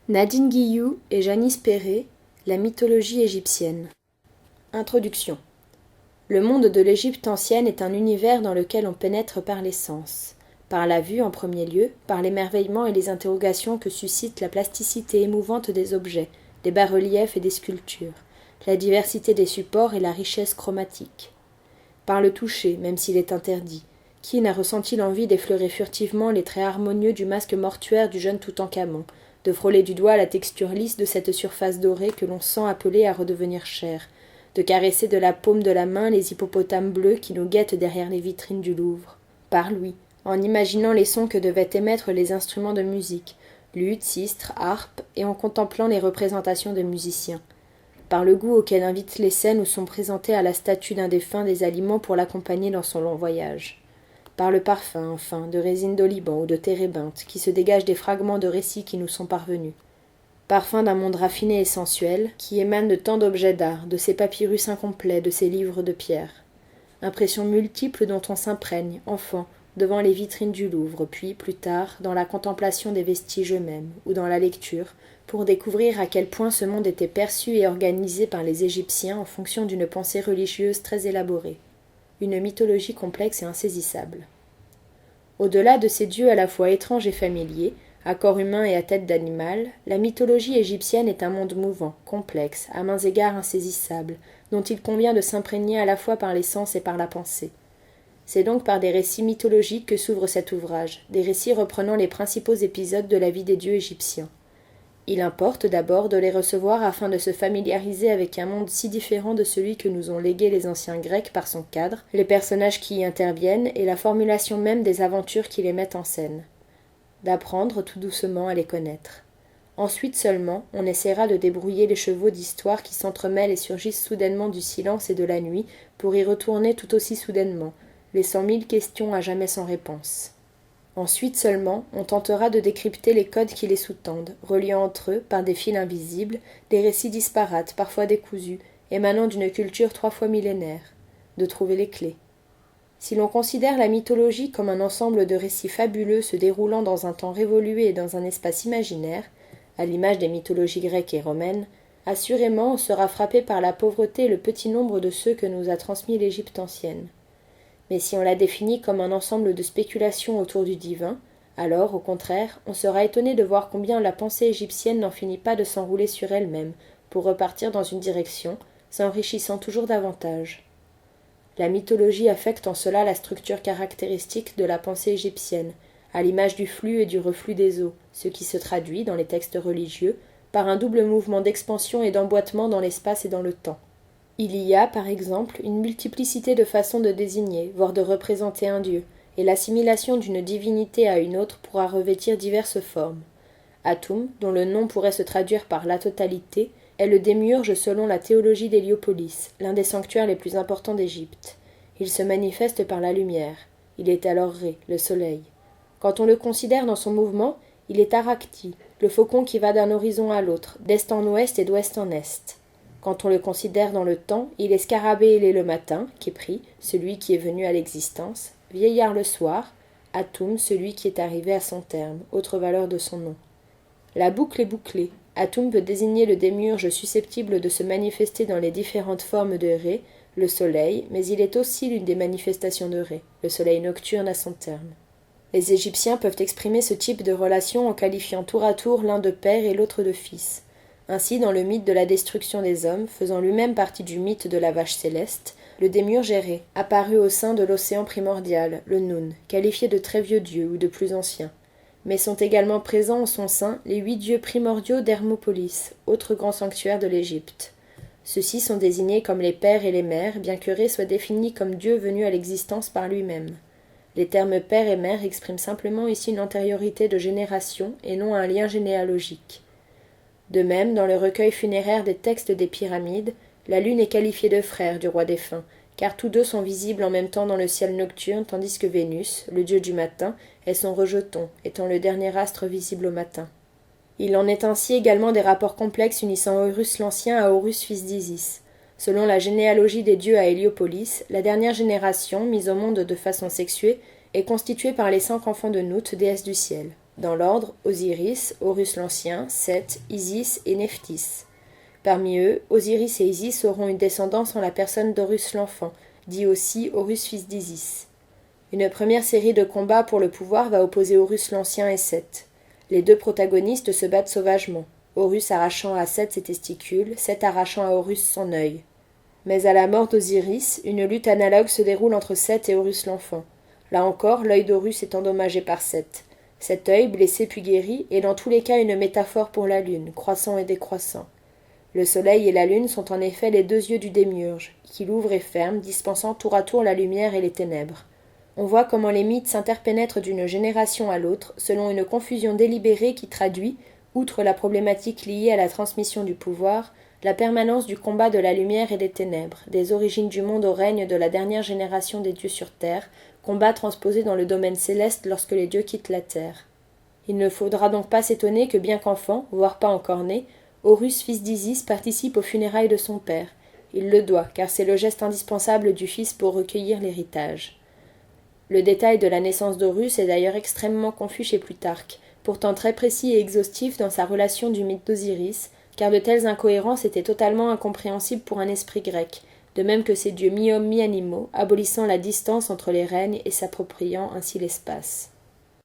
Nadine Guillou et Janice Perret, la mythologie égyptienne. Introduction. Le monde de l'Égypte ancienne est un univers dans lequel on pénètre par les sens. Par la vue en premier lieu, par l'émerveillement et les interrogations que suscite la plasticité émouvante des objets, des bas-reliefs et des sculptures, la diversité des supports et la richesse chromatique. Par le toucher, même s'il est interdit. Qui n'a ressenti l'envie d'effleurer furtivement les traits harmonieux du masque mortuaire du jeune Toutankhamon, de frôler du doigt la texture lisse de cette surface dorée que l'on sent appelée à redevenir chair, de caresser de la paume de la main les hippopotames bleus qui nous guettent derrière les vitrines du Louvre. Par lui, en imaginant les sons que devaient émettre les instruments de musique, luth, sistre, harpe, et en contemplant les représentations de musiciens. Par le goût auquel invitent les scènes où sont présentés à la statue d'un défunt des aliments pour l'accompagner dans son long voyage. Par le parfum, enfin, de résine d'oliban ou de térébinthe qui se dégage des fragments de récits qui nous sont parvenus. Parfum d'un monde raffiné et sensuel, qui émane de tant d'objets d'art, de ces papyrus incomplets, de ces livres de pierre. Impressions multiples dont on s'imprègne, enfant, devant les vitrines du Louvre, puis, plus tard, dans la contemplation des vestiges eux-mêmes, ou dans la lecture, pour découvrir à quel point ce monde était perçu et organisé par les Égyptiens en fonction d'une pensée religieuse très élaborée. Une mythologie complexe et insaisissable. Au-delà de ces dieux à la fois étranges et familiers, à corps humain et à tête d'animal, la mythologie égyptienne est un monde mouvant, complexe, à mains égards insaisissable, dont il convient de s'imprégner à la fois par les sens et par la pensée. C'est donc par des récits mythologiques que s'ouvre cet ouvrage, des récits reprenant les principaux épisodes de la vie des dieux égyptiens. Il importe d'abord de les recevoir afin de se familiariser avec un monde si différent de celui que nous ont légué les anciens Grecs par son cadre, les personnages qui y interviennent et la formulation même des aventures qui les mettent en scène. D'apprendre tout doucement à les connaître. Ensuite seulement, on essaiera de débrouiller les chevaux d'histoire qui s'entremêlent et surgissent soudainement du silence et de la nuit pour y retourner tout aussi soudainement, laissant 1000 questions à jamais sans réponse. Ensuite seulement, on tentera de décrypter les codes qui les sous-tendent, reliant entre eux, par des fils invisibles, des récits disparates, parfois décousus, émanant d'une culture 3 fois millénaire, de trouver les clés. Si l'on considère la mythologie comme un ensemble de récits fabuleux se déroulant dans un temps révolué et dans un espace imaginaire, à l'image des mythologies grecques et romaines, assurément on sera frappé par la pauvreté et le petit nombre de ceux que nous a transmis l'Égypte ancienne. Mais si on la définit comme un ensemble de spéculations autour du divin, alors, au contraire, on sera étonné de voir combien la pensée égyptienne n'en finit pas de s'enrouler sur elle-même, pour repartir dans une direction, s'enrichissant toujours davantage. La mythologie affecte en cela la structure caractéristique de la pensée égyptienne, à l'image du flux et du reflux des eaux, ce qui se traduit, dans les textes religieux, par un double mouvement d'expansion et d'emboîtement dans l'espace et dans le temps. Il y a, par exemple, une multiplicité de façons de désigner, voire de représenter un dieu, et l'assimilation d'une divinité à une autre pourra revêtir diverses formes. Atum, dont le nom pourrait se traduire par la totalité, est le démiurge selon la théologie d'Héliopolis, l'un des sanctuaires les plus importants d'Égypte. Il se manifeste par la lumière. Il est alors Ré, le soleil. Quand on le considère dans son mouvement, il est Arachti, le faucon qui va d'un horizon à l'autre, d'est en ouest et d'ouest en est. Quand on le considère dans le temps, il est Scarabée ailé le matin, Képri, celui qui est venu à l'existence, Vieillard le soir, Atum, celui qui est arrivé à son terme, autre valeur de son nom. La boucle est bouclée. Atum peut désigner le démiurge susceptible de se manifester dans les différentes formes de Ré, le soleil, mais il est aussi l'une des manifestations de Ré, le soleil nocturne à son terme. Les Égyptiens peuvent exprimer ce type de relation en qualifiant tour à tour l'un de père et l'autre de fils. Ainsi, dans le mythe de la destruction des hommes, faisant lui-même partie du mythe de la vache céleste, le démiurge est Ré, apparu au sein de l'océan primordial, le Nun, qualifié de très vieux dieu ou de plus ancien. Mais sont également présents en son sein les 8 dieux primordiaux d'Hermopolis, autre grand sanctuaire de l'Égypte. Ceux-ci sont désignés comme les pères et les mères, bien que Ré soit défini comme Dieu venu à l'existence par lui-même. Les termes père et mère expriment simplement ici une antériorité de génération et non un lien généalogique. De même, dans le recueil funéraire des textes des pyramides, la lune est qualifiée de frère du roi défunt, car tous deux sont visibles en même temps dans le ciel nocturne, tandis que Vénus, le dieu du matin, est son rejeton, étant le dernier astre visible au matin. Il en est ainsi également des rapports complexes unissant Horus l'Ancien à Horus fils d'Isis. Selon la généalogie des dieux à Héliopolis, la dernière génération, mise au monde de façon sexuée, est constituée par les 5 enfants de Nout, déesse du ciel. Dans l'ordre, Osiris, Horus l'Ancien, Seth, Isis et Nephthys. Parmi eux, Osiris et Isis auront une descendance en la personne d'Horus l'Enfant, dit aussi Horus fils d'Isis. Une première série de combats pour le pouvoir va opposer Horus l'Ancien et Seth. Les deux protagonistes se battent sauvagement, Horus arrachant à Seth ses testicules, Seth arrachant à Horus son œil. Mais à la mort d'Osiris, une lutte analogue se déroule entre Seth et Horus l'Enfant. Là encore, l'œil d'Horus est endommagé par Seth. Cet œil, blessé puis guéri, est dans tous les cas une métaphore pour la lune, croissant et décroissant. Le soleil et la lune sont en effet les deux yeux du démiurge, qui l'ouvrent et ferment, dispensant tour à tour la lumière et les ténèbres. On voit comment les mythes s'interpénètrent d'une génération à l'autre, selon une confusion délibérée qui traduit, outre la problématique liée à la transmission du pouvoir, la permanence du combat de la lumière et des ténèbres, des origines du monde au règne de la dernière génération des dieux sur terre, combat transposé dans le domaine céleste lorsque les dieux quittent la terre. Il ne faudra donc pas s'étonner que bien qu'enfant, voire pas encore né, Horus, fils d'Isis, participe aux funérailles de son père. Il le doit, car c'est le geste indispensable du fils pour recueillir l'héritage. Le détail de la naissance d'Horus est d'ailleurs extrêmement confus chez Plutarque, pourtant très précis et exhaustif dans sa relation du mythe d'Osiris, car de telles incohérences étaient totalement incompréhensibles pour un esprit grec, de même que ces dieux mi-hommes mi-animaux, abolissant la distance entre les règnes et s'appropriant ainsi l'espace.